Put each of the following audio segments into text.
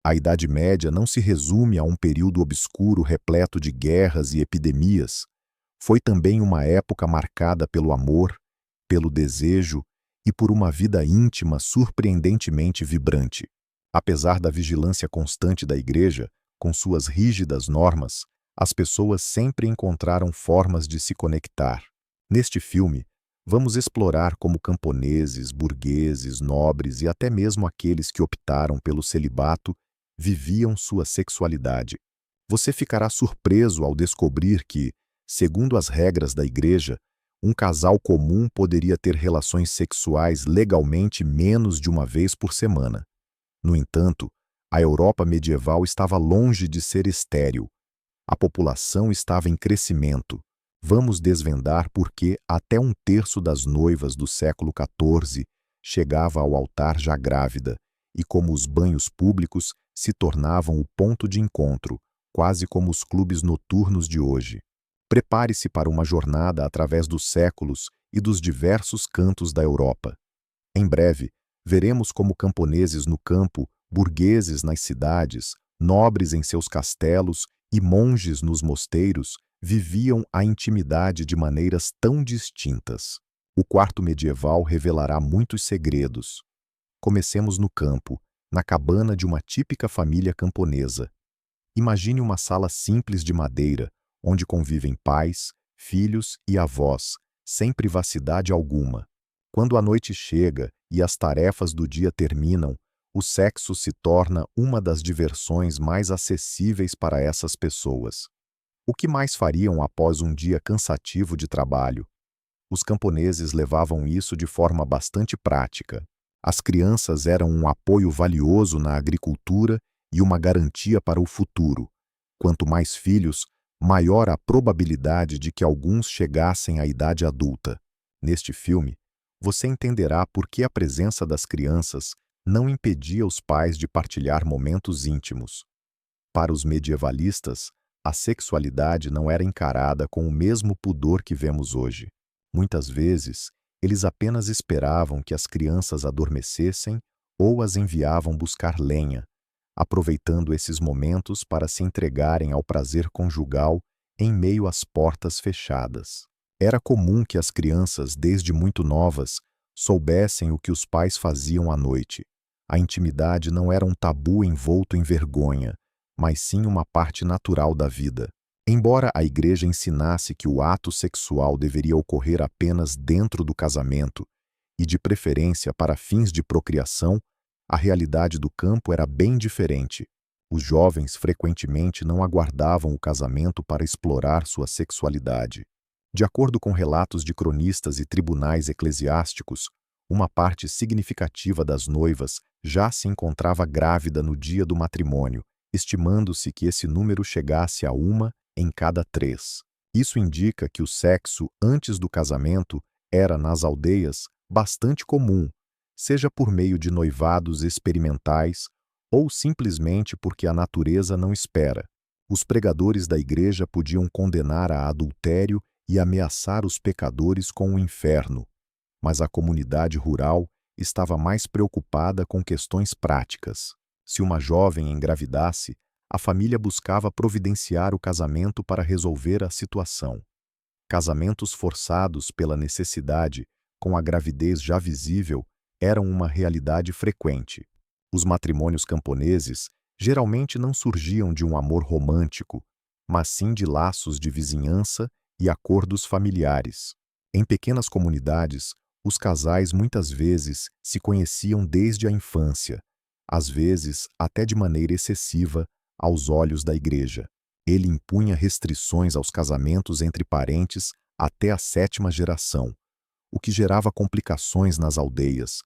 A Idade Média não se resume a um período obscuro repleto de guerras e epidemias. Foi também uma época marcada pelo amor, pelo desejo e por uma vida íntima surpreendentemente vibrante. Apesar da vigilância constante da Igreja, com suas rígidas normas, as pessoas sempre encontraram formas de se conectar. Neste filme, vamos explorar como camponeses, burgueses, nobres e até mesmo aqueles que optaram pelo celibato viviam sua sexualidade. Você ficará surpreso ao descobrir que, segundo as regras da Igreja, um casal comum poderia ter relações sexuais legalmente menos de uma vez por semana. No entanto, a Europa medieval estava longe de ser estéril. A população estava em crescimento. Vamos desvendar por que até um terço das noivas do século XIV chegava ao altar já grávida, e como os banhos públicos se tornavam o ponto de encontro, quase como os clubes noturnos de hoje. Prepare-se para uma jornada através dos séculos e dos diversos cantos da Europa. Em breve, veremos como camponeses no campo, burgueses nas cidades, nobres em seus castelos e monges nos mosteiros viviam a intimidade de maneiras tão distintas. O quarto medieval revelará muitos segredos. Comecemos no campo, na cabana de uma típica família camponesa. Imagine uma sala simples de madeira, onde convivem pais, filhos e avós, sem privacidade alguma. Quando a noite chega e as tarefas do dia terminam, o sexo se torna uma das diversões mais acessíveis para essas pessoas. O que mais fariam após um dia cansativo de trabalho? Os camponeses levavam isso de forma bastante prática. As crianças eram um apoio valioso na agricultura e uma garantia para o futuro. Quanto mais filhos, maior a probabilidade de que alguns chegassem à idade adulta. Neste filme, você entenderá por que a presença das crianças não impedia os pais de partilhar momentos íntimos. Para os medievalistas, a sexualidade não era encarada com o mesmo pudor que vemos hoje. Muitas vezes, eles apenas esperavam que as crianças adormecessem ou as enviavam buscar lenha, aproveitando esses momentos para se entregarem ao prazer conjugal em meio às portas fechadas. Era comum que as crianças, desde muito novas, soubessem o que os pais faziam à noite. A intimidade não era um tabu envolto em vergonha, mas sim uma parte natural da vida. Embora a Igreja ensinasse que o ato sexual deveria ocorrer apenas dentro do casamento, e de preferência para fins de procriação, a realidade do campo era bem diferente. Os jovens frequentemente não aguardavam o casamento para explorar sua sexualidade. De acordo com relatos de cronistas e tribunais eclesiásticos, uma parte significativa das noivas já se encontrava grávida no dia do matrimônio, estimando-se que esse número chegasse a 1 em cada 3. Isso indica que o sexo antes do casamento era, nas aldeias, bastante comum, seja por meio de noivados experimentais ou simplesmente porque a natureza não espera. Os pregadores da Igreja podiam condenar a adultério e ameaçar os pecadores com o inferno, mas a comunidade rural estava mais preocupada com questões práticas. Se uma jovem engravidasse, a família buscava providenciar o casamento para resolver a situação. Casamentos forçados pela necessidade, com a gravidez já visível, eram uma realidade frequente. Os matrimônios camponeses geralmente não surgiam de um amor romântico, mas sim de laços de vizinhança e acordos familiares. Em pequenas comunidades, os casais muitas vezes se conheciam desde a infância, às vezes até de maneira excessiva aos olhos da Igreja. Ele impunha restrições aos casamentos entre parentes até a 7ª geração, o que gerava complicações nas aldeias,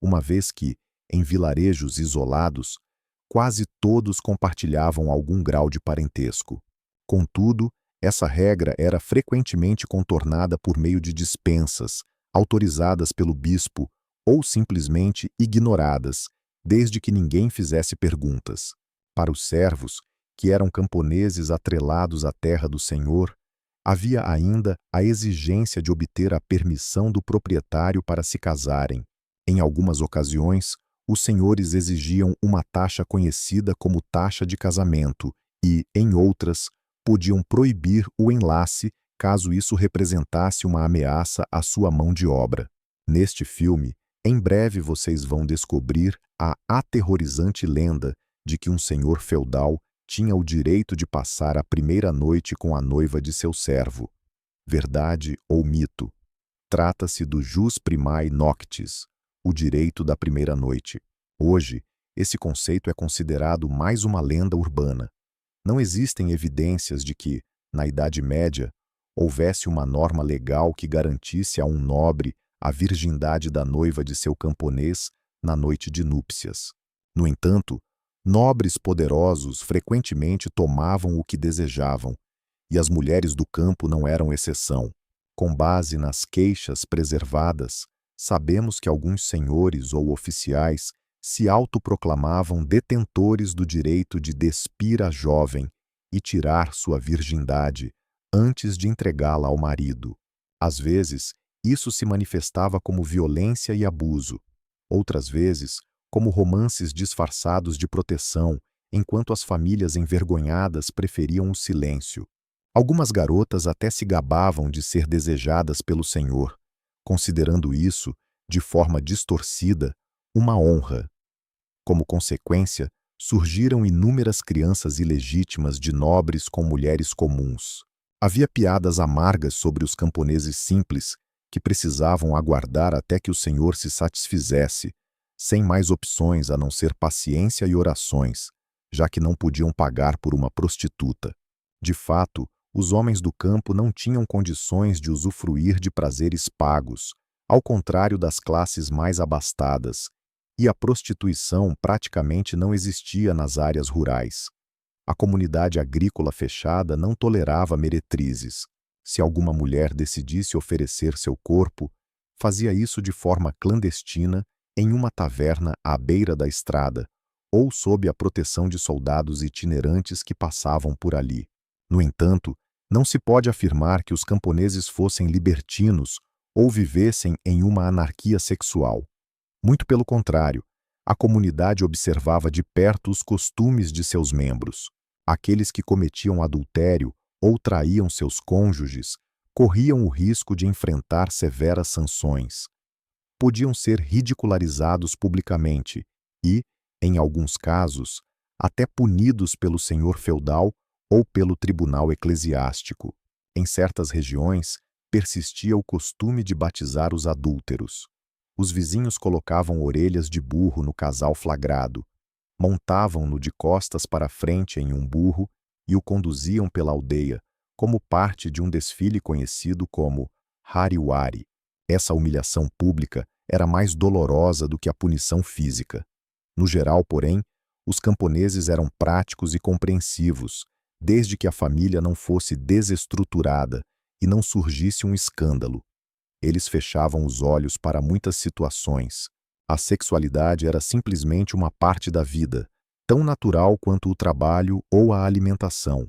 uma vez que, em vilarejos isolados, quase todos compartilhavam algum grau de parentesco. Contudo, essa regra era frequentemente contornada por meio de dispensas, autorizadas pelo bispo ou simplesmente ignoradas, desde que ninguém fizesse perguntas. Para os servos, que eram camponeses atrelados à terra do Senhor, havia ainda a exigência de obter a permissão do proprietário para se casarem. Em algumas ocasiões, os senhores exigiam uma taxa conhecida como taxa de casamento e, em outras, podiam proibir o enlace caso isso representasse uma ameaça à sua mão de obra. Neste filme, em breve vocês vão descobrir a aterrorizante lenda de que um senhor feudal tinha o direito de passar a primeira noite com a noiva de seu servo. Verdade ou mito? Trata-se do jus primae noctis, o direito da primeira noite. Hoje, esse conceito é considerado mais uma lenda urbana. Não existem evidências de que, na Idade Média, houvesse uma norma legal que garantisse a um nobre a virgindade da noiva de seu camponês na noite de núpcias. No entanto, nobres poderosos frequentemente tomavam o que desejavam, e as mulheres do campo não eram exceção. Com base nas queixas preservadas, sabemos que alguns senhores ou oficiais se autoproclamavam detentores do direito de despir a jovem e tirar sua virgindade antes de entregá-la ao marido. Às vezes, isso se manifestava como violência e abuso. Outras vezes, como romances disfarçados de proteção, enquanto as famílias envergonhadas preferiam o silêncio. Algumas garotas até se gabavam de ser desejadas pelo senhor, considerando isso, de forma distorcida, uma honra. Como consequência, surgiram inúmeras crianças ilegítimas de nobres com mulheres comuns. Havia piadas amargas sobre os camponeses simples, que precisavam aguardar até que o senhor se satisfizesse, sem mais opções a não ser paciência e orações, já que não podiam pagar por uma prostituta. De fato, os homens do campo não tinham condições de usufruir de prazeres pagos, ao contrário das classes mais abastadas, e a prostituição praticamente não existia nas áreas rurais. A comunidade agrícola fechada não tolerava meretrizes. Se alguma mulher decidisse oferecer seu corpo, fazia isso de forma clandestina em uma taverna à beira da estrada, ou sob a proteção de soldados itinerantes que passavam por ali. No entanto, não se pode afirmar que os camponeses fossem libertinos ou vivessem em uma anarquia sexual. Muito pelo contrário, a comunidade observava de perto os costumes de seus membros. Aqueles que cometiam adultério ou traíam seus cônjuges corriam o risco de enfrentar severas sanções. Podiam ser ridicularizados publicamente e, em alguns casos, até punidos pelo senhor feudal ou pelo tribunal eclesiástico. Em certas regiões, persistia o costume de batizar os adúlteros. Os vizinhos colocavam orelhas de burro no casal flagrado, montavam-no de costas para frente em um burro e o conduziam pela aldeia, como parte de um desfile conhecido como Hariwari. Essa humilhação pública era mais dolorosa do que a punição física. No geral, porém, os camponeses eram práticos e compreensivos, desde que a família não fosse desestruturada e não surgisse um escândalo. Eles fechavam os olhos para muitas situações. A sexualidade era simplesmente uma parte da vida, tão natural quanto o trabalho ou a alimentação.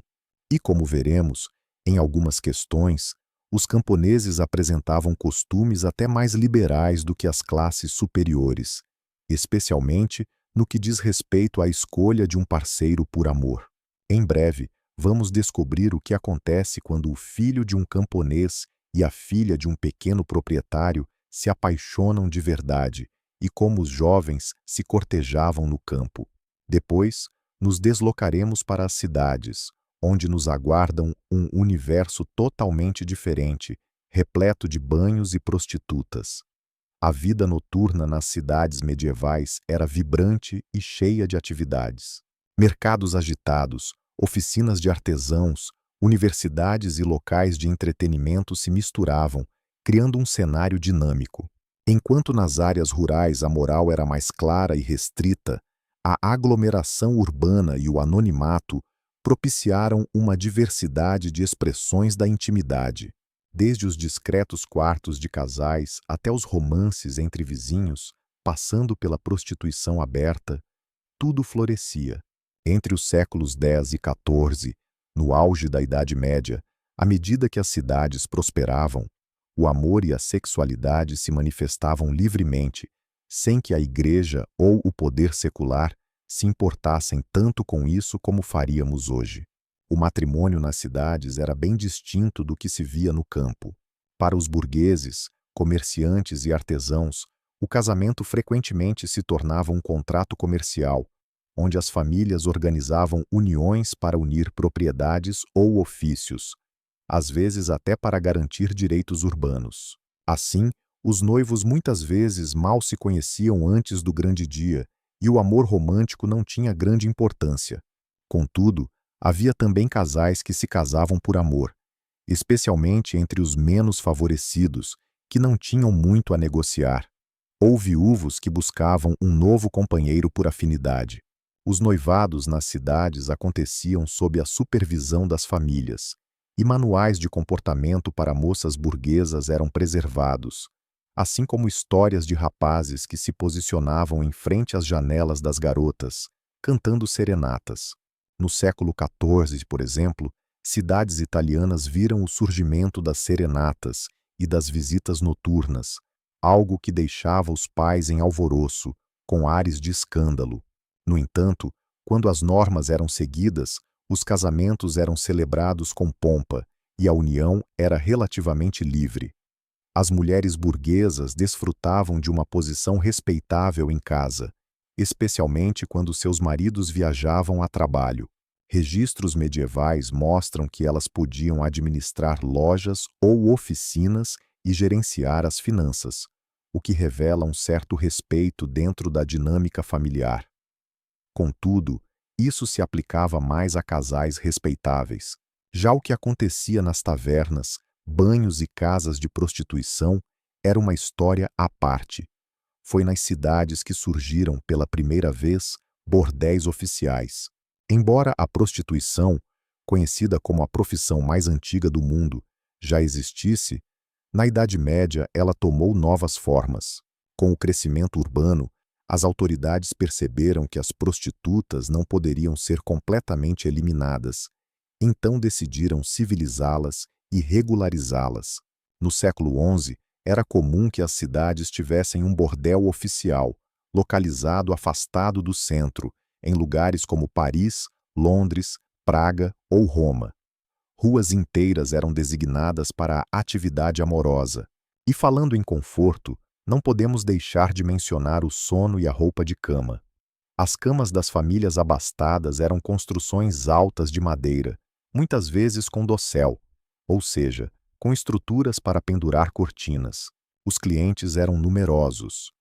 E como veremos, em algumas questões, os camponeses apresentavam costumes até mais liberais do que as classes superiores, especialmente no que diz respeito à escolha de um parceiro por amor. Em breve, vamos descobrir o que acontece quando o filho de um camponês e a filha de um pequeno proprietário se apaixonam de verdade e como os jovens se cortejavam no campo. Depois, nos deslocaremos para as cidades, onde nos aguardam um universo totalmente diferente, repleto de banhos e prostitutas. A vida noturna nas cidades medievais era vibrante e cheia de atividades. Mercados agitados, oficinas de artesãos, universidades e locais de entretenimento se misturavam, criando um cenário dinâmico. Enquanto nas áreas rurais a moral era mais clara e restrita, a aglomeração urbana e o anonimato propiciaram uma diversidade de expressões da intimidade. Desde os discretos quartos de casais até os romances entre vizinhos, passando pela prostituição aberta, tudo florescia. Entre os séculos X e XIV, no auge da Idade Média, à medida que as cidades prosperavam, o amor e a sexualidade se manifestavam livremente, sem que a igreja ou o poder secular se importassem tanto com isso como faríamos hoje. O matrimônio nas cidades era bem distinto do que se via no campo. Para os burgueses, comerciantes e artesãos, o casamento frequentemente se tornava um contrato comercial, onde as famílias organizavam uniões para unir propriedades ou ofícios, às vezes até para garantir direitos urbanos. Assim, os noivos muitas vezes mal se conheciam antes do grande dia e o amor romântico não tinha grande importância. Contudo, havia também casais que se casavam por amor, especialmente entre os menos favorecidos, que não tinham muito a negociar, ou viúvos que buscavam um novo companheiro por afinidade. Os noivados nas cidades aconteciam sob a supervisão das famílias, e manuais de comportamento para moças burguesas eram preservados, assim como histórias de rapazes que se posicionavam em frente às janelas das garotas, cantando serenatas. No século XIV, por exemplo, cidades italianas viram o surgimento das serenatas e das visitas noturnas, algo que deixava os pais em alvoroço, com ares de escândalo. No entanto, quando as normas eram seguidas, os casamentos eram celebrados com pompa e a união era relativamente livre. As mulheres burguesas desfrutavam de uma posição respeitável em casa, especialmente quando seus maridos viajavam a trabalho. Registros medievais mostram que elas podiam administrar lojas ou oficinas e gerenciar as finanças, o que revela um certo respeito dentro da dinâmica familiar. Contudo, isso se aplicava mais a casais respeitáveis. Já o que acontecia nas tavernas, banhos e casas de prostituição era uma história à parte. Foi nas cidades que surgiram pela primeira vez bordéis oficiais. Embora a prostituição, conhecida como a profissão mais antiga do mundo, já existisse, na Idade Média ela tomou novas formas. Com o crescimento urbano, as autoridades perceberam que as prostitutas não poderiam ser completamente eliminadas, então decidiram civilizá-las e regularizá-las. No século XI, era comum que as cidades tivessem um bordel oficial, localizado afastado do centro, em lugares como Paris, Londres, Praga ou Roma. Ruas inteiras eram designadas para a atividade amorosa. E falando em conforto, não podemos deixar de mencionar o sono e a roupa de cama. As camas das famílias abastadas eram construções altas de madeira, muitas vezes com dossel, ou seja, com estruturas para pendurar cortinas. Os clientes eram numerosos.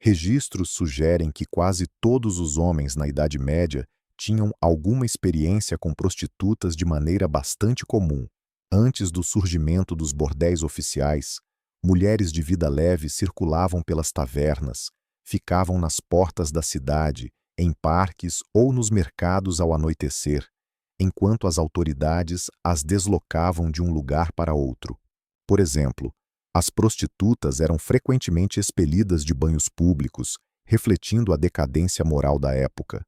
Registros sugerem que quase todos os homens na Idade Média tinham alguma experiência com prostitutas de maneira bastante comum. Antes do surgimento dos bordéis oficiais, mulheres de vida leve circulavam pelas tavernas, ficavam nas portas da cidade, em parques ou nos mercados ao anoitecer, enquanto as autoridades as deslocavam de um lugar para outro. Por exemplo, as prostitutas eram frequentemente expelidas de banhos públicos, refletindo a decadência moral da época.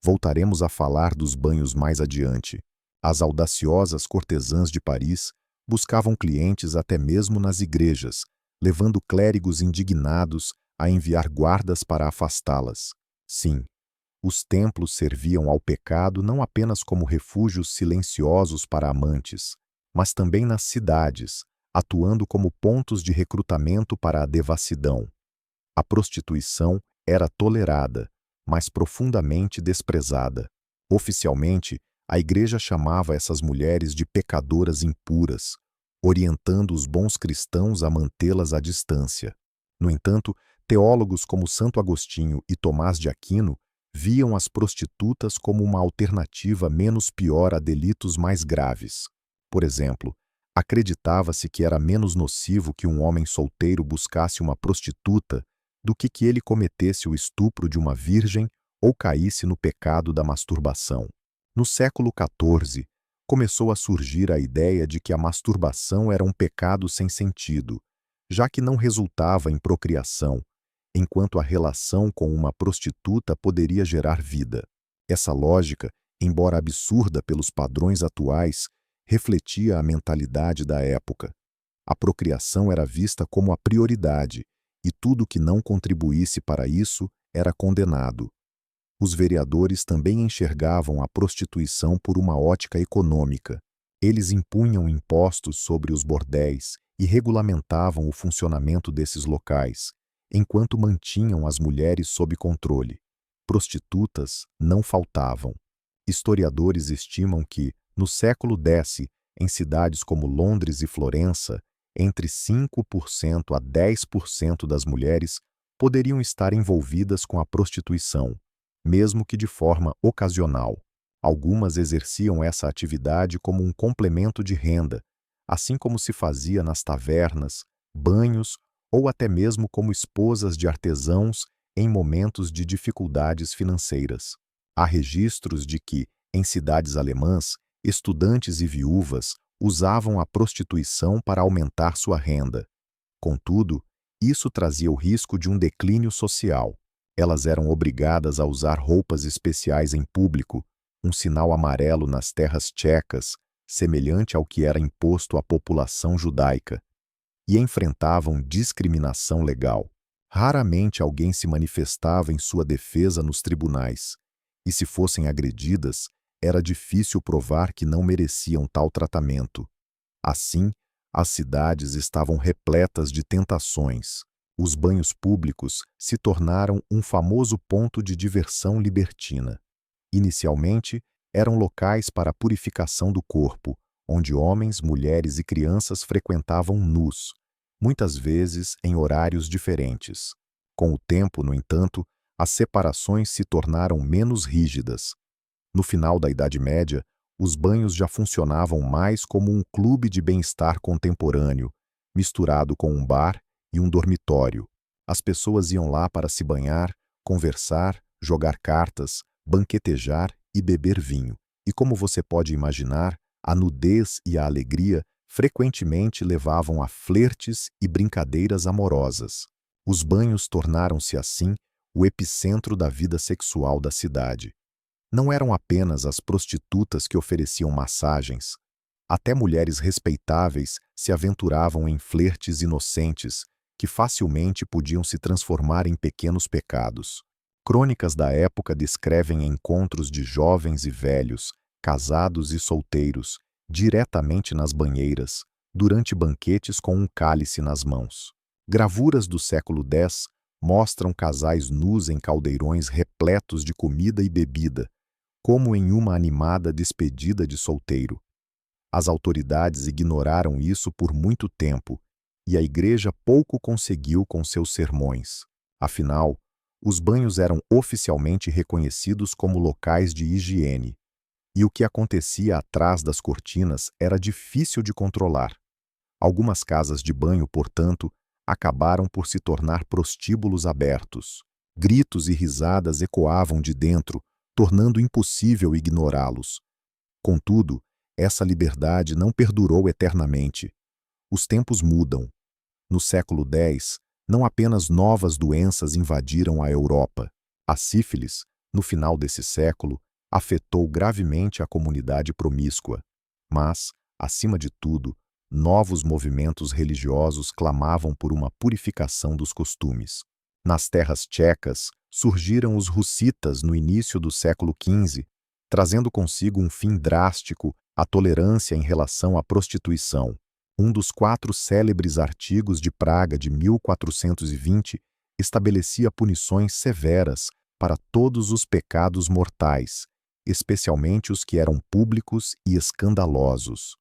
Voltaremos a falar dos banhos mais adiante. As audaciosas cortesãs de Paris buscavam clientes até mesmo nas igrejas, levando clérigos indignados a enviar guardas para afastá-las. Sim, os templos serviam ao pecado não apenas como refúgios silenciosos para amantes, mas também nas cidades, atuando como pontos de recrutamento para a devassidão. A prostituição era tolerada, mas profundamente desprezada. Oficialmente, a Igreja chamava essas mulheres de pecadoras impuras, orientando os bons cristãos a mantê-las à distância. No entanto, teólogos como Santo Agostinho e Tomás de Aquino viam as prostitutas como uma alternativa menos pior a delitos mais graves. Por exemplo, acreditava-se que era menos nocivo que um homem solteiro buscasse uma prostituta do que ele cometesse o estupro de uma virgem ou caísse no pecado da masturbação. No século XIV, começou a surgir a ideia de que a masturbação era um pecado sem sentido, já que não resultava em procriação, enquanto a relação com uma prostituta poderia gerar vida. Essa lógica, embora absurda pelos padrões atuais, refletia a mentalidade da época. A procriação era vista como a prioridade, e tudo que não contribuísse para isso era condenado. Os vereadores também enxergavam a prostituição por uma ótica econômica. Eles impunham impostos sobre os bordéis e regulamentavam o funcionamento desses locais, enquanto mantinham as mulheres sob controle. Prostitutas não faltavam. Historiadores estimam que, no século X, em cidades como Londres e Florença, entre 5% a 10% das mulheres poderiam estar envolvidas com a prostituição, mesmo que de forma ocasional. Algumas exerciam essa atividade como um complemento de renda, assim como se fazia nas tavernas, banhos ou até mesmo como esposas de artesãos em momentos de dificuldades financeiras. Há registros de que, em cidades alemãs, estudantes e viúvas usavam a prostituição para aumentar sua renda. Contudo, isso trazia o risco de um declínio social. Elas eram obrigadas a usar roupas especiais em público, um sinal amarelo nas terras tchecas, semelhante ao que era imposto à população judaica, e enfrentavam discriminação legal. Raramente alguém se manifestava em sua defesa nos tribunais, e se fossem agredidas, era difícil provar que não mereciam tal tratamento. Assim, as cidades estavam repletas de tentações. Os banhos públicos se tornaram um famoso ponto de diversão libertina. Inicialmente, eram locais para a purificação do corpo, onde homens, mulheres e crianças frequentavam nus, muitas vezes em horários diferentes. Com o tempo, no entanto, as separações se tornaram menos rígidas. No final da Idade Média, os banhos já funcionavam mais como um clube de bem-estar contemporâneo, misturado com um bar e um dormitório. As pessoas iam lá para se banhar, conversar, jogar cartas, banquetejar e beber vinho. E como você pode imaginar, a nudez e a alegria frequentemente levavam a flertes e brincadeiras amorosas. Os banhos tornaram-se, assim, o epicentro da vida sexual da cidade. Não eram apenas as prostitutas que ofereciam massagens. Até mulheres respeitáveis se aventuravam em flertes inocentes, que facilmente podiam se transformar em pequenos pecados. Crônicas da época descrevem encontros de jovens e velhos, casados e solteiros, diretamente nas banheiras, durante banquetes com um cálice nas mãos. Gravuras do século X mostram casais nus em caldeirões repletos de comida e bebida, como em uma animada despedida de solteiro. As autoridades ignoraram isso por muito tempo, e a igreja pouco conseguiu com seus sermões. Afinal, os banhos eram oficialmente reconhecidos como locais de higiene, e o que acontecia atrás das cortinas era difícil de controlar. Algumas casas de banho, portanto, acabaram por se tornar prostíbulos abertos. Gritos e risadas ecoavam de dentro, tornando impossível ignorá-los. Contudo, essa liberdade não perdurou eternamente. Os tempos mudam. No século X, não apenas novas doenças invadiram a Europa. A sífilis, no final desse século, afetou gravemente a comunidade promíscua. Mas, acima de tudo, novos movimentos religiosos clamavam por uma purificação dos costumes. Nas terras tchecas, surgiram os hussitas no início do século XV, trazendo consigo um fim drástico à tolerância em relação à prostituição. Um dos 4 célebres artigos de Praga de 1420 estabelecia punições severas para todos os pecados mortais, especialmente os que eram públicos e escandalosos.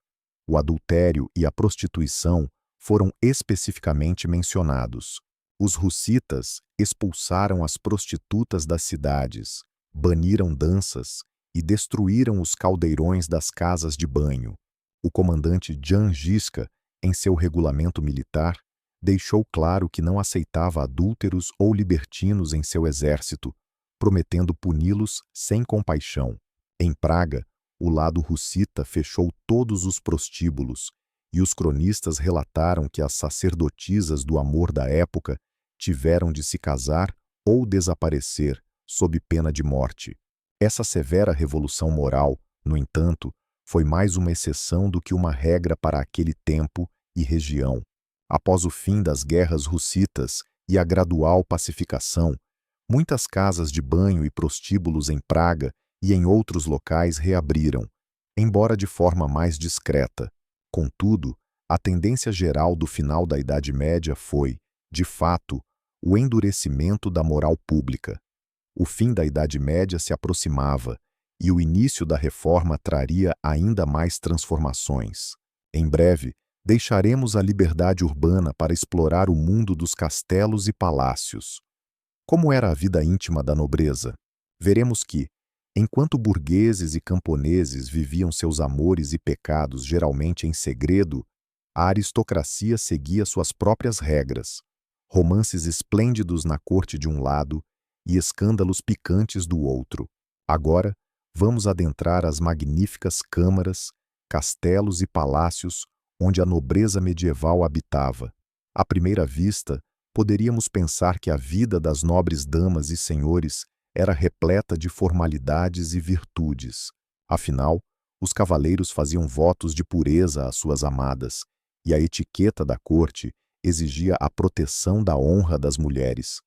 O adultério e a prostituição foram especificamente mencionados. Os hussitas expulsaram as prostitutas das cidades, baniram danças e destruíram os caldeirões das casas de banho. O comandante Jan Žižka, em seu regulamento militar, deixou claro que não aceitava adúlteros ou libertinos em seu exército, prometendo puni-los sem compaixão. Em Praga, o lado hussita fechou todos os prostíbulos, e os cronistas relataram que as sacerdotisas do amor da época tiveram de se casar ou desaparecer sob pena de morte. Essa severa revolução moral, no entanto, foi mais uma exceção do que uma regra para aquele tempo e região. Após o fim das guerras hussitas e a gradual pacificação, muitas casas de banho e prostíbulos em Praga e em outros locais reabriram, embora de forma mais discreta. Contudo, a tendência geral do final da Idade Média foi, de fato, o endurecimento da moral pública. O fim da Idade Média se aproximava, e o início da Reforma traria ainda mais transformações. Em breve, deixaremos a liberdade urbana para explorar o mundo dos castelos e palácios. Como era a vida íntima da nobreza? Veremos que, enquanto burgueses e camponeses viviam seus amores e pecados geralmente em segredo, a aristocracia seguia suas próprias regras. Romances esplêndidos na corte de um lado e escândalos picantes do outro. Agora, vamos adentrar as magníficas câmaras, castelos e palácios onde a nobreza medieval habitava. À primeira vista, poderíamos pensar que a vida das nobres damas e senhores era repleta de formalidades e virtudes. Afinal, os cavaleiros faziam votos de pureza às suas amadas, e a etiqueta da corte exigia a proteção da honra das mulheres.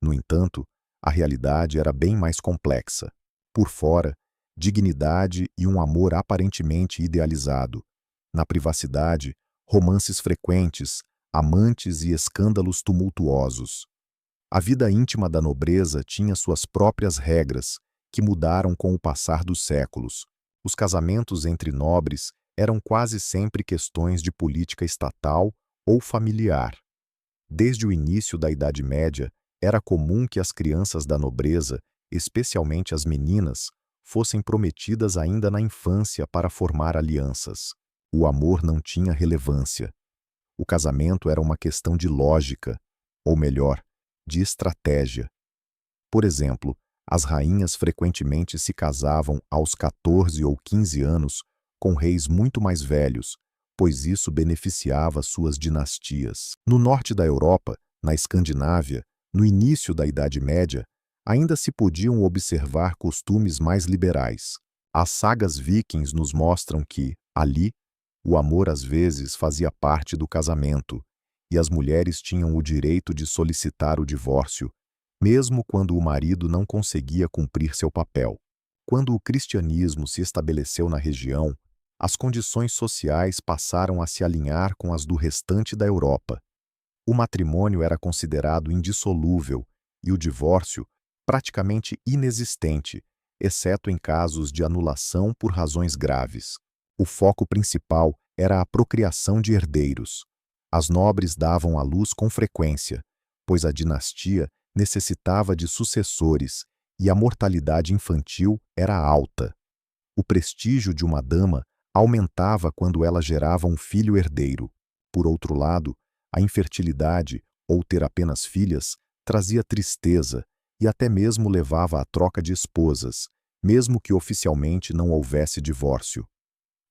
No entanto, a realidade era bem mais complexa. Por fora, dignidade e um amor aparentemente idealizado. Na privacidade, romances frequentes, amantes e escândalos tumultuosos. A vida íntima da nobreza tinha suas próprias regras, que mudaram com o passar dos séculos. Os casamentos entre nobres eram quase sempre questões de política estatal ou familiar. Desde o início da Idade Média, era comum que as crianças da nobreza, especialmente as meninas, fossem prometidas ainda na infância para formar alianças. O amor não tinha relevância. O casamento era uma questão de lógica, ou melhor, de estratégia. Por exemplo, as rainhas frequentemente se casavam aos 14 ou 15 anos com reis muito mais velhos, pois isso beneficiava suas dinastias. No norte da Europa, na Escandinávia, no início da Idade Média, ainda se podiam observar costumes mais liberais. As sagas vikings nos mostram que, ali, o amor às vezes fazia parte do casamento, e as mulheres tinham o direito de solicitar o divórcio, mesmo quando o marido não conseguia cumprir seu papel. Quando o cristianismo se estabeleceu na região, as condições sociais passaram a se alinhar com as do restante da Europa. O matrimônio era considerado indissolúvel e o divórcio praticamente inexistente, exceto em casos de anulação por razões graves. O foco principal era a procriação de herdeiros. As nobres davam à luz com frequência, pois a dinastia necessitava de sucessores e a mortalidade infantil era alta. O prestígio de uma dama aumentava quando ela gerava um filho herdeiro. Por outro lado, a infertilidade, ou ter apenas filhas, trazia tristeza e até mesmo levava à troca de esposas, mesmo que oficialmente não houvesse divórcio.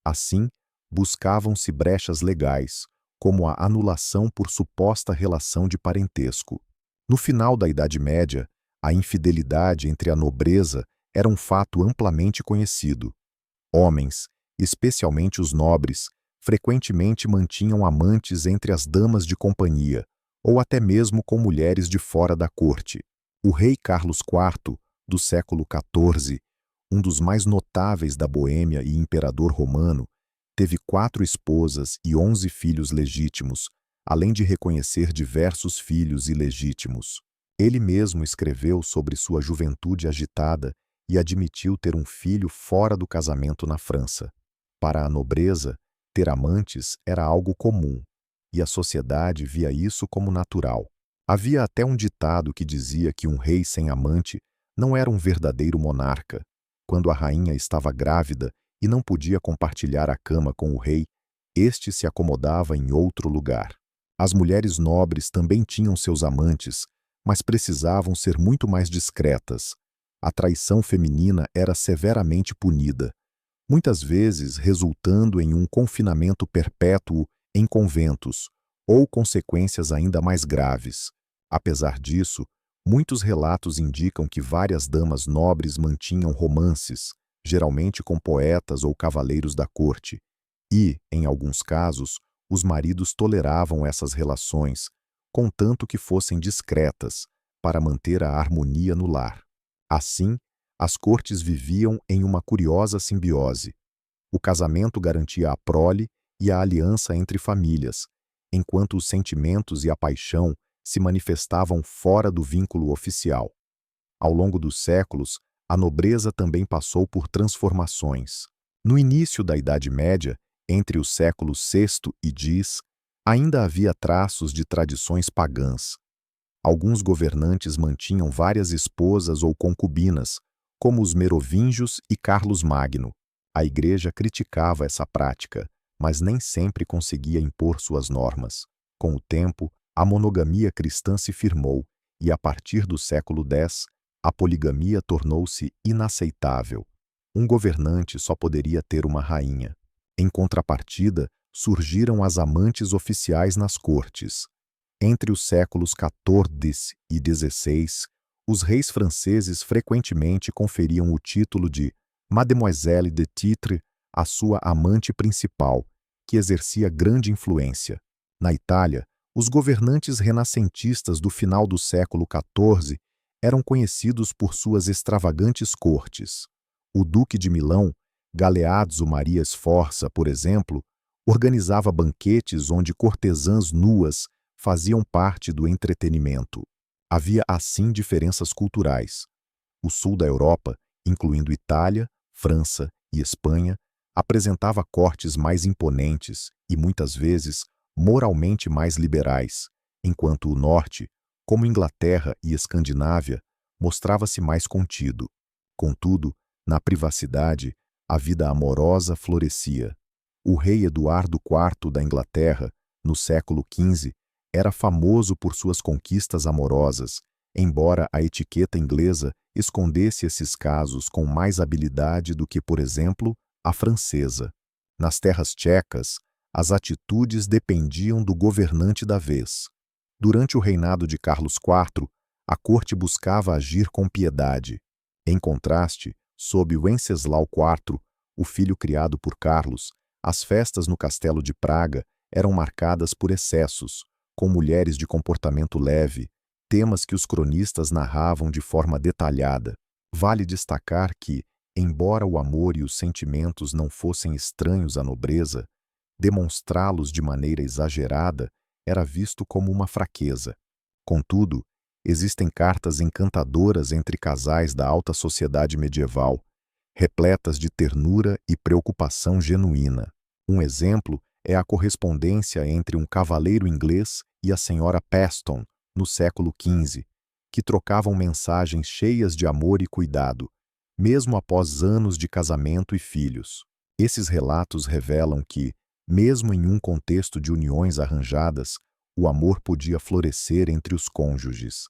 Assim, buscavam-se brechas legais, como a anulação por suposta relação de parentesco. No final da Idade Média, a infidelidade entre a nobreza era um fato amplamente conhecido. Homens, especialmente os nobres, frequentemente mantinham amantes entre as damas de companhia, ou até mesmo com mulheres de fora da corte. O rei Carlos IV, do século XIV, um dos mais notáveis da Boêmia e imperador romano, teve 4 esposas e 11 filhos legítimos, além de reconhecer diversos filhos ilegítimos. Ele mesmo escreveu sobre sua juventude agitada e admitiu ter um filho fora do casamento na França. Para a nobreza, ter amantes era algo comum, e a sociedade via isso como natural. Havia até um ditado que dizia que um rei sem amante não era um verdadeiro monarca. Quando a rainha estava grávida e não podia compartilhar a cama com o rei, este se acomodava em outro lugar. As mulheres nobres também tinham seus amantes, mas precisavam ser muito mais discretas. A traição feminina era severamente punida, muitas vezes resultando em um confinamento perpétuo em conventos, ou consequências ainda mais graves. Apesar disso, muitos relatos indicam que várias damas nobres mantinham romances, geralmente com poetas ou cavaleiros da corte, e, em alguns casos, os maridos toleravam essas relações, contanto que fossem discretas, para manter a harmonia no lar. Assim, as cortes viviam em uma curiosa simbiose. O casamento garantia a prole e a aliança entre famílias, enquanto os sentimentos e a paixão se manifestavam fora do vínculo oficial. Ao longo dos séculos, a nobreza também passou por transformações. No início da Idade Média, entre os séculos VI e X, ainda havia traços de tradições pagãs. Alguns governantes mantinham várias esposas ou concubinas, como os merovingios e Carlos Magno. A Igreja criticava essa prática, mas nem sempre conseguia impor suas normas. Com o tempo, a monogamia cristã se firmou e, a partir do século X, a poligamia tornou-se inaceitável. Um governante só poderia ter uma rainha. Em contrapartida, surgiram as amantes oficiais nas cortes. Entre os séculos XIV e XVI, os reis franceses frequentemente conferiam o título de Mademoiselle de Titre à sua amante principal, que exercia grande influência. Na Itália, os governantes renascentistas do final do século XIV eram conhecidos por suas extravagantes cortes. O Duque de Milão, Galeazzo Maria Sforza, por exemplo, organizava banquetes onde cortesãs nuas faziam parte do entretenimento. Havia, assim, diferenças culturais. O sul da Europa, incluindo Itália, França e Espanha, apresentava cortes mais imponentes e, muitas vezes, moralmente mais liberais, enquanto o norte, como Inglaterra e Escandinávia, mostrava-se mais contido. Contudo, na privacidade, a vida amorosa florescia. O rei Eduardo IV da Inglaterra, no século XV, era famoso por suas conquistas amorosas, embora a etiqueta inglesa escondesse esses casos com mais habilidade do que, por exemplo, a francesa. Nas terras tchecas, as atitudes dependiam do governante da vez. Durante o reinado de Carlos IV, a corte buscava agir com piedade. Em contraste, sob Wenceslau IV, o filho criado por Carlos, as festas no castelo de Praga eram marcadas por excessos, com mulheres de comportamento leve, temas que os cronistas narravam de forma detalhada. Vale destacar que, embora o amor e os sentimentos não fossem estranhos à nobreza, demonstrá-los de maneira exagerada era visto como uma fraqueza. Contudo, existem cartas encantadoras entre casais da alta sociedade medieval, repletas de ternura e preocupação genuína. Um exemplo é a correspondência entre um cavaleiro inglês e a senhora Paston, no século XV, que trocavam mensagens cheias de amor e cuidado, mesmo após anos de casamento e filhos. Esses relatos revelam que, mesmo em um contexto de uniões arranjadas, o amor podia florescer entre os cônjuges.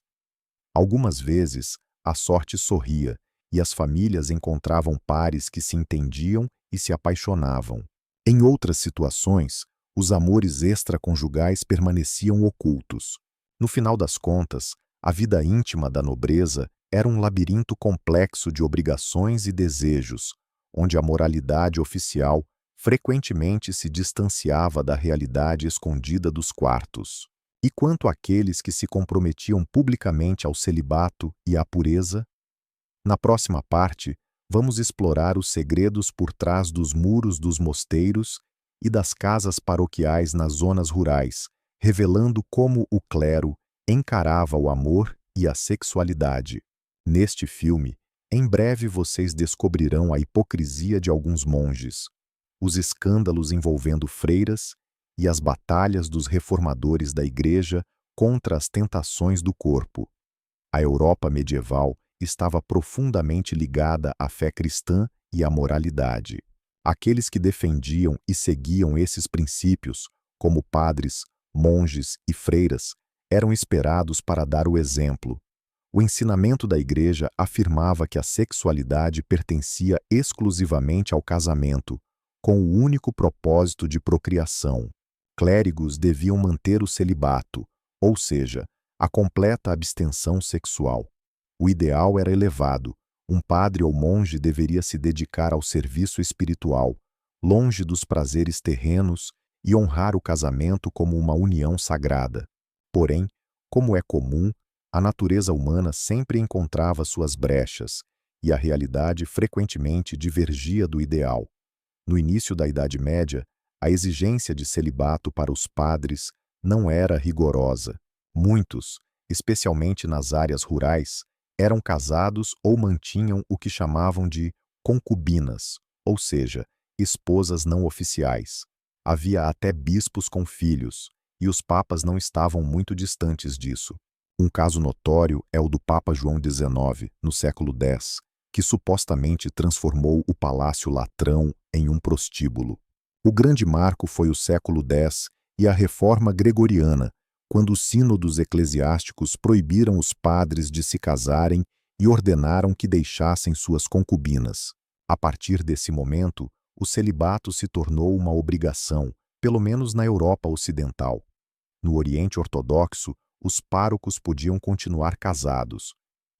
Algumas vezes, a sorte sorria e as famílias encontravam pares que se entendiam e se apaixonavam. Em outras situações, os amores extraconjugais permaneciam ocultos. No final das contas, a vida íntima da nobreza era um labirinto complexo de obrigações e desejos, onde a moralidade oficial frequentemente se distanciava da realidade escondida dos quartos. E quanto àqueles que se comprometiam publicamente ao celibato e à pureza? Na próxima parte, vamos explorar os segredos por trás dos muros dos mosteiros e das casas paroquiais nas zonas rurais, revelando como o clero encarava o amor e a sexualidade. Neste filme, em breve vocês descobrirão a hipocrisia de alguns monges, os escândalos envolvendo freiras e as batalhas dos reformadores da Igreja contra as tentações do corpo. A Europa medieval estava profundamente ligada à fé cristã e à moralidade. Aqueles que defendiam e seguiam esses princípios, como padres, monges e freiras, eram esperados para dar o exemplo. O ensinamento da Igreja afirmava que a sexualidade pertencia exclusivamente ao casamento, com o único propósito de procriação. Clérigos deviam manter o celibato, ou seja, a completa abstenção sexual. O ideal era elevado. Um padre ou monge deveria se dedicar ao serviço espiritual, longe dos prazeres terrenos, e honrar o casamento como uma união sagrada. Porém, Como é comum, a natureza humana sempre encontrava suas brechas, e a realidade frequentemente divergia do ideal. No início da Idade Média, a exigência de celibato para os padres não era rigorosa. Muitos, especialmente nas áreas rurais, eram casados ou mantinham o que chamavam de concubinas, ou seja, esposas não oficiais. Havia até bispos com filhos, e os papas não estavam muito distantes disso. Um caso notório é o do Papa João XIX, no século X, que supostamente transformou o Palácio Latrão em um prostíbulo. O grande marco foi o século X e a Reforma Gregoriana, quando os sínodos eclesiásticos proibiram os padres de se casarem e ordenaram que deixassem suas concubinas. A partir desse momento, o celibato se tornou uma obrigação, pelo menos na Europa Ocidental. No Oriente Ortodoxo, os párocos podiam continuar casados.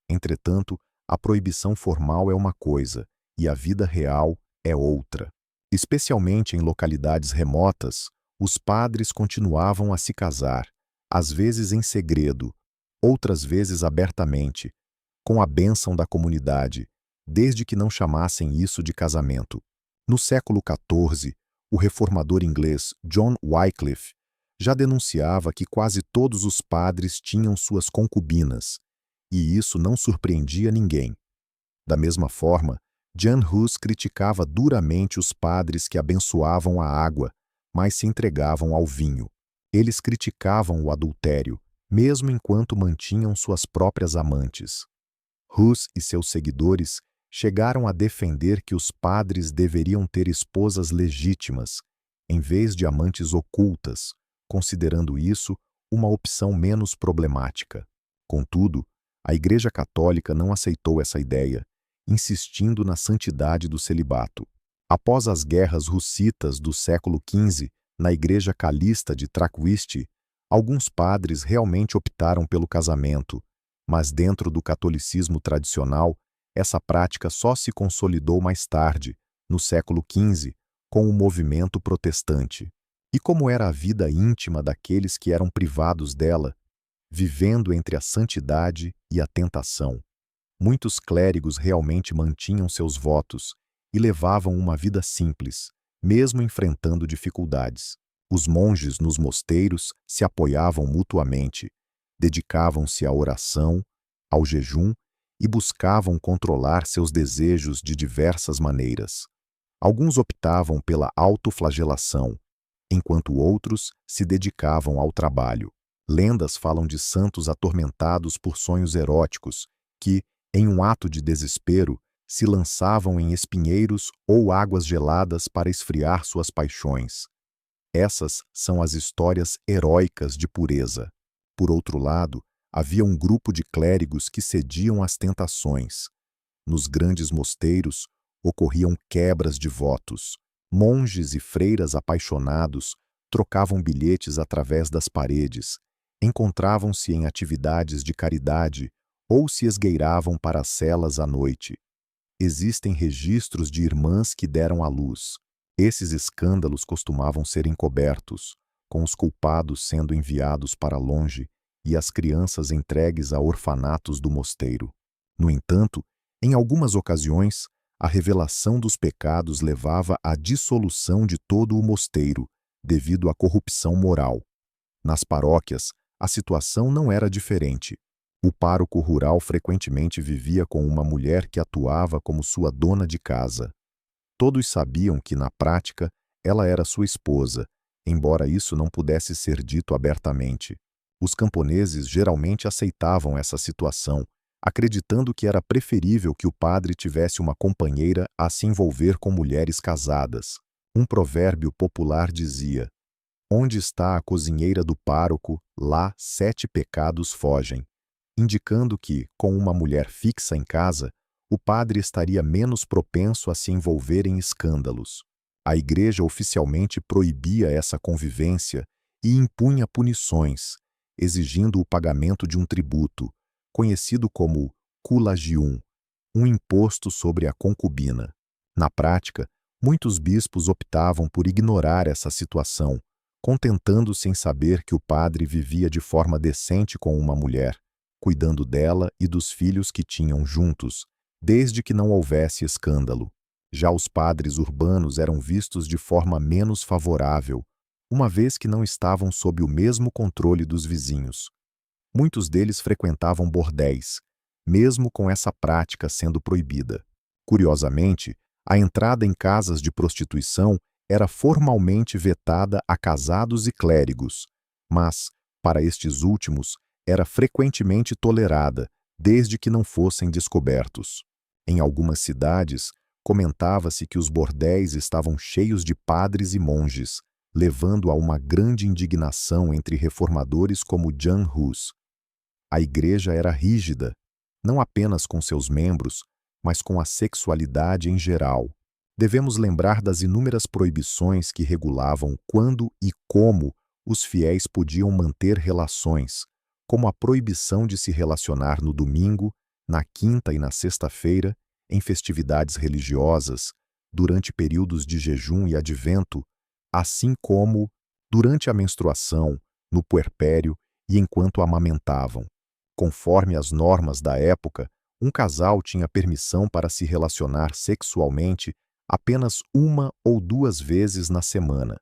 Entretanto, a proibição formal é uma coisa e a vida real é outra. Especialmente em localidades remotas, os padres continuavam a se casar, às vezes em segredo, outras vezes abertamente, com a bênção da comunidade, desde que não chamassem isso de casamento. No século XIV, o reformador inglês John Wycliffe já denunciava que quase todos os padres tinham suas concubinas, e isso não surpreendia ninguém. Da mesma forma, Jan Hus criticava duramente os padres que abençoavam a água, mas se entregavam ao vinho. Eles criticavam o adultério, mesmo enquanto mantinham suas próprias amantes. Hus e seus seguidores chegaram a defender que os padres deveriam ter esposas legítimas, em vez de amantes ocultas, considerando isso uma opção menos problemática. Contudo, a Igreja Católica não aceitou essa ideia, insistindo na santidade do celibato. Após as guerras hussitas do século XV, na Igreja Calista de Traquiste, alguns padres realmente optaram pelo casamento, mas dentro do catolicismo tradicional, essa prática só se consolidou mais tarde, no século XV, com o movimento protestante. E como era a vida íntima daqueles que eram privados dela, vivendo entre a santidade e a tentação? Muitos clérigos realmente mantinham seus votos e levavam uma vida simples, mesmo enfrentando dificuldades. Os monges nos mosteiros se apoiavam mutuamente, dedicavam-se à oração, ao jejum e buscavam controlar seus desejos de diversas maneiras. Alguns optavam pela autoflagelação, enquanto outros se dedicavam ao trabalho. Lendas falam de santos atormentados por sonhos eróticos que, em um ato de desespero, se lançavam em espinheiros ou águas geladas para esfriar suas paixões. Essas são as histórias heróicas de pureza. Por outro lado, havia um grupo de clérigos que cediam às tentações. Nos grandes mosteiros, ocorriam quebras de votos. Monges e freiras apaixonados trocavam bilhetes através das paredes, encontravam-se em atividades de caridade ou se esgueiravam para as celas à noite. Existem registros de irmãs que deram à luz. Esses escândalos costumavam ser encobertos, com os culpados sendo enviados para longe e as crianças entregues a orfanatos do mosteiro. No entanto, em algumas ocasiões, a revelação dos pecados levava à dissolução de todo o mosteiro, devido à corrupção moral. Nas paróquias, a situação não era diferente. O pároco rural frequentemente vivia com uma mulher que atuava como sua dona de casa. Todos sabiam que, na prática, ela era sua esposa, embora isso não pudesse ser dito abertamente. Os camponeses geralmente aceitavam essa situação, acreditando que era preferível que o padre tivesse uma companheira a se envolver com mulheres casadas. Um provérbio popular dizia: "Onde está a cozinheira do pároco, lá 7 pecados fogem", indicando que, com uma mulher fixa em casa, o padre estaria menos propenso a se envolver em escândalos. A Igreja oficialmente proibia essa convivência e impunha punições, exigindo o pagamento de um tributo, conhecido como culagium, um imposto sobre a concubina. Na prática, muitos bispos optavam por ignorar essa situação, contentando-se em saber que o padre vivia de forma decente com uma mulher, cuidando dela e dos filhos que tinham juntos, desde que não houvesse escândalo. Já os padres urbanos eram vistos de forma menos favorável, uma vez que não estavam sob o mesmo controle dos vizinhos. Muitos deles frequentavam bordéis, mesmo com essa prática sendo proibida. Curiosamente, a entrada em casas de prostituição era formalmente vetada a casados e clérigos, mas, para estes últimos, era frequentemente tolerada, desde que não fossem descobertos. Em algumas cidades, comentava-se que os bordéis estavam cheios de padres e monges, levando a uma grande indignação entre reformadores como Jan Hus. A igreja era rígida, não apenas com seus membros, mas com a sexualidade em geral. Devemos lembrar das inúmeras proibições que regulavam quando e como os fiéis podiam manter relações, como a proibição de se relacionar no domingo, na quinta e na sexta-feira, em festividades religiosas, durante períodos de jejum e advento, assim como durante a menstruação, no puerpério e enquanto amamentavam. Conforme as normas da época, um casal tinha permissão para se relacionar sexualmente apenas 1 ou 2 vezes na semana.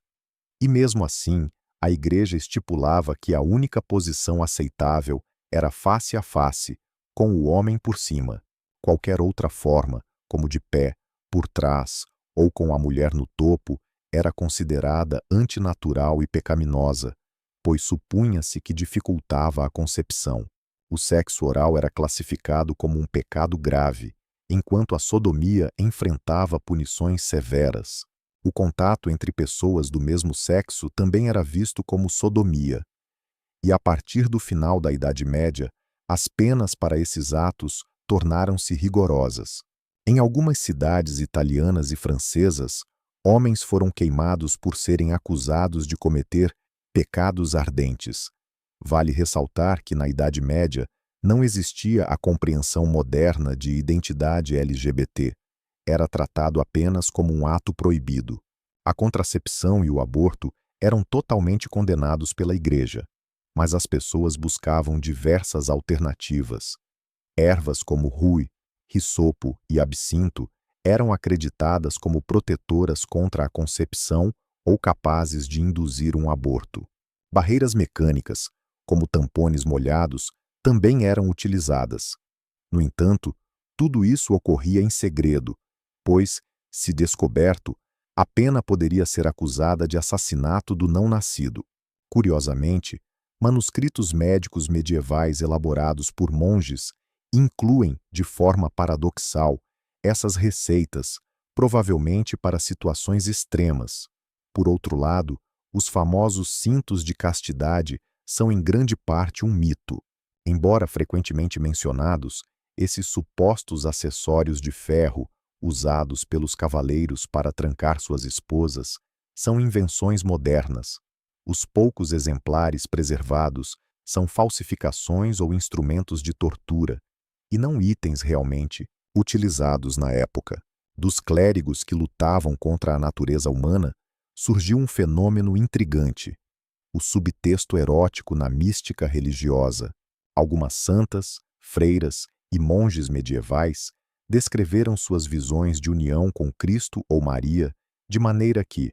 E mesmo assim, a igreja estipulava que a única posição aceitável era face a face, com o homem por cima. Qualquer outra forma, como de pé, por trás ou com a mulher no topo, era considerada antinatural e pecaminosa, pois supunha-se que dificultava a concepção. O sexo oral era classificado como um pecado grave, enquanto a sodomia enfrentava punições severas. O contato entre pessoas do mesmo sexo também era visto como sodomia. E a partir do final da Idade Média, as penas para esses atos tornaram-se rigorosas. Em algumas cidades italianas e francesas, homens foram queimados por serem acusados de cometer pecados ardentes. Vale ressaltar que, na Idade Média, não existia a compreensão moderna de identidade LGBT. Era tratado apenas como um ato proibido. A contracepção e o aborto eram totalmente condenados pela Igreja, mas as pessoas buscavam diversas alternativas. Ervas como rui, hisopo e absinto eram acreditadas como protetoras contra a concepção ou capazes de induzir um aborto. Barreiras mecânicas, como tampones molhados, também eram utilizadas. No entanto, tudo isso ocorria em segredo, pois, se descoberto, a pena poderia ser acusada de assassinato do não-nascido. Curiosamente, manuscritos médicos medievais elaborados por monges incluem, de forma paradoxal, essas receitas, provavelmente para situações extremas. Por outro lado, os famosos cintos de castidade são em grande parte um mito. Embora frequentemente mencionados, esses supostos acessórios de ferro usados pelos cavaleiros para trancar suas esposas são invenções modernas. Os poucos exemplares preservados são falsificações ou instrumentos de tortura, e não itens realmente utilizados na época. Dos clérigos que lutavam contra a natureza humana, surgiu um fenômeno intrigante: o subtexto erótico na mística religiosa. Algumas santas, freiras e monges medievais descreveram suas visões de união com Cristo ou Maria de maneira que,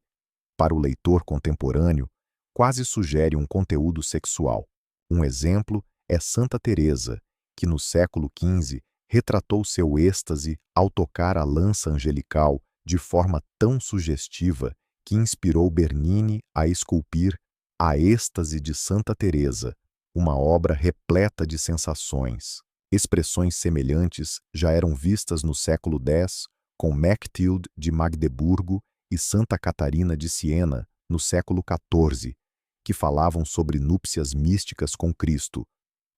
para o leitor contemporâneo, quase sugere um conteúdo sexual. Um exemplo é Santa Teresa, que no século XV retratou seu êxtase ao tocar a lança angelical de forma tão sugestiva que inspirou Bernini a esculpir A Êxtase de Santa Teresa, uma obra repleta de sensações. Expressões semelhantes já eram vistas no século X com Mechtilde de Magdeburgo e Santa Catarina de Siena no século XIV, que falavam sobre núpcias místicas com Cristo,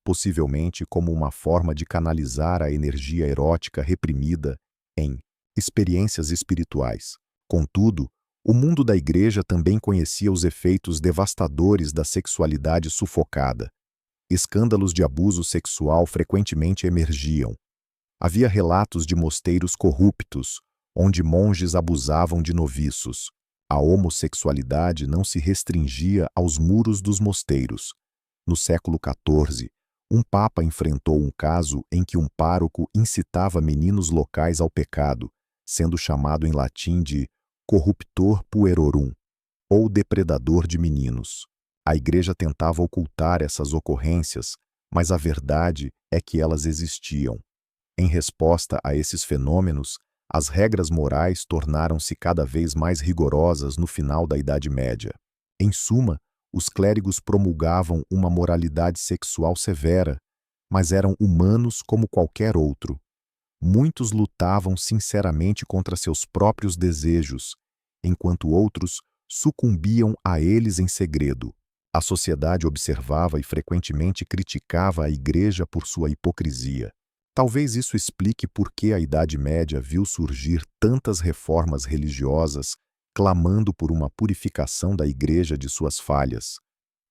possivelmente como uma forma de canalizar a energia erótica reprimida em experiências espirituais. Contudo, o mundo da Igreja também conhecia os efeitos devastadores da sexualidade sufocada. Escândalos de abuso sexual frequentemente emergiam. Havia relatos de mosteiros corruptos, onde monges abusavam de noviços. A homossexualidade não se restringia aos muros dos mosteiros. No século XIV, um papa enfrentou um caso em que um pároco incitava meninos locais ao pecado, sendo chamado em latim de corruptor puerorum, ou depredador de meninos. A Igreja tentava ocultar essas ocorrências, mas a verdade é que elas existiam. Em resposta a esses fenômenos, as regras morais tornaram-se cada vez mais rigorosas no final da Idade Média. Em suma, os clérigos promulgavam uma moralidade sexual severa, mas eram humanos como qualquer outro. Muitos lutavam sinceramente contra seus próprios desejos, enquanto outros sucumbiam a eles em segredo. A sociedade observava e frequentemente criticava a Igreja por sua hipocrisia. Talvez isso explique por que a Idade Média viu surgir tantas reformas religiosas clamando por uma purificação da Igreja de suas falhas,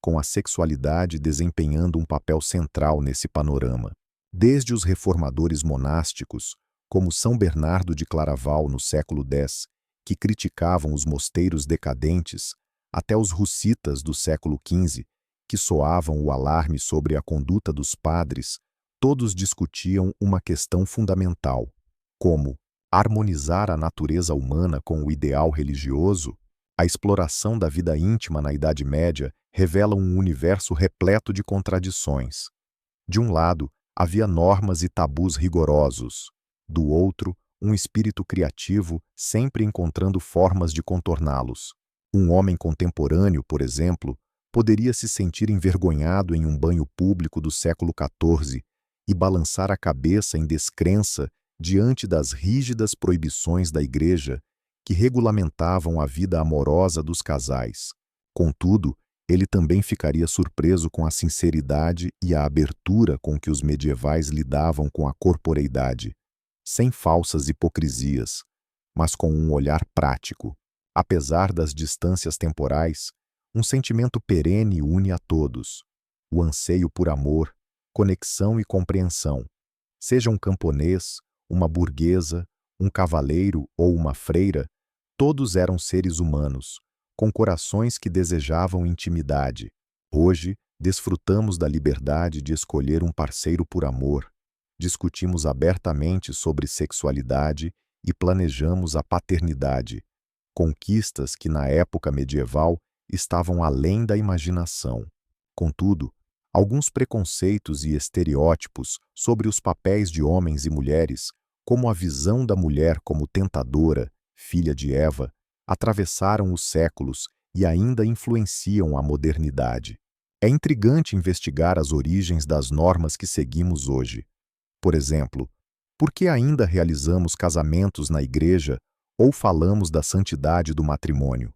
com a sexualidade desempenhando um papel central nesse panorama. Desde os reformadores monásticos, como São Bernardo de Claraval no século X, que criticavam os mosteiros decadentes, até os hussitas do século XV, que soavam o alarme sobre a conduta dos padres, todos discutiam uma questão fundamental: como harmonizar a natureza humana com o ideal religioso. A exploração da vida íntima na Idade Média revela um universo repleto de contradições. De um lado, havia normas e tabus rigorosos. Do outro, um espírito criativo sempre encontrando formas de contorná-los. Um homem contemporâneo, por exemplo, poderia se sentir envergonhado em um banho público do século XIV e balançar a cabeça em descrença diante das rígidas proibições da Igreja que regulamentavam a vida amorosa dos casais. Contudo, ele também ficaria surpreso com a sinceridade e a abertura com que os medievais lidavam com a corporeidade, sem falsas hipocrisias, mas com um olhar prático. Apesar das distâncias temporais, um sentimento perene une a todos: o anseio por amor, conexão e compreensão. Seja um camponês, uma burguesa, um cavaleiro ou uma freira, todos eram seres humanos, com corações que desejavam intimidade. Hoje, desfrutamos da liberdade de escolher um parceiro por amor, discutimos abertamente sobre sexualidade e planejamos a paternidade, conquistas que na época medieval estavam além da imaginação. Contudo, alguns preconceitos e estereótipos sobre os papéis de homens e mulheres, como a visão da mulher como tentadora, filha de Eva, atravessaram os séculos e ainda influenciam a modernidade. É intrigante investigar as origens das normas que seguimos hoje. Por exemplo, por que ainda realizamos casamentos na Igreja ou falamos da santidade do matrimônio?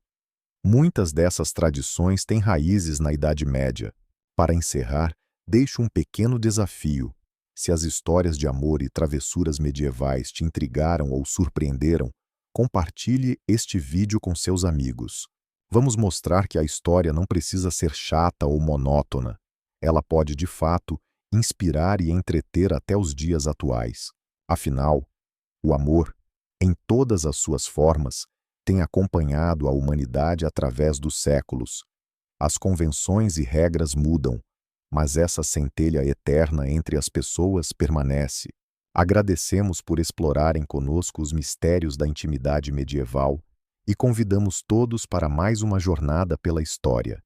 Muitas dessas tradições têm raízes na Idade Média. Para encerrar, deixo um pequeno desafio. Se as histórias de amor e travessuras medievais te intrigaram ou surpreenderam, compartilhe este vídeo com seus amigos. Vamos mostrar que a história não precisa ser chata ou monótona. Ela pode, de fato, inspirar e entreter até os dias atuais. Afinal, o amor, em todas as suas formas, tem acompanhado a humanidade através dos séculos. As convenções e regras mudam, mas essa centelha eterna entre as pessoas permanece. Agradecemos por explorarem conosco os mistérios da intimidade medieval e convidamos todos para mais uma jornada pela história.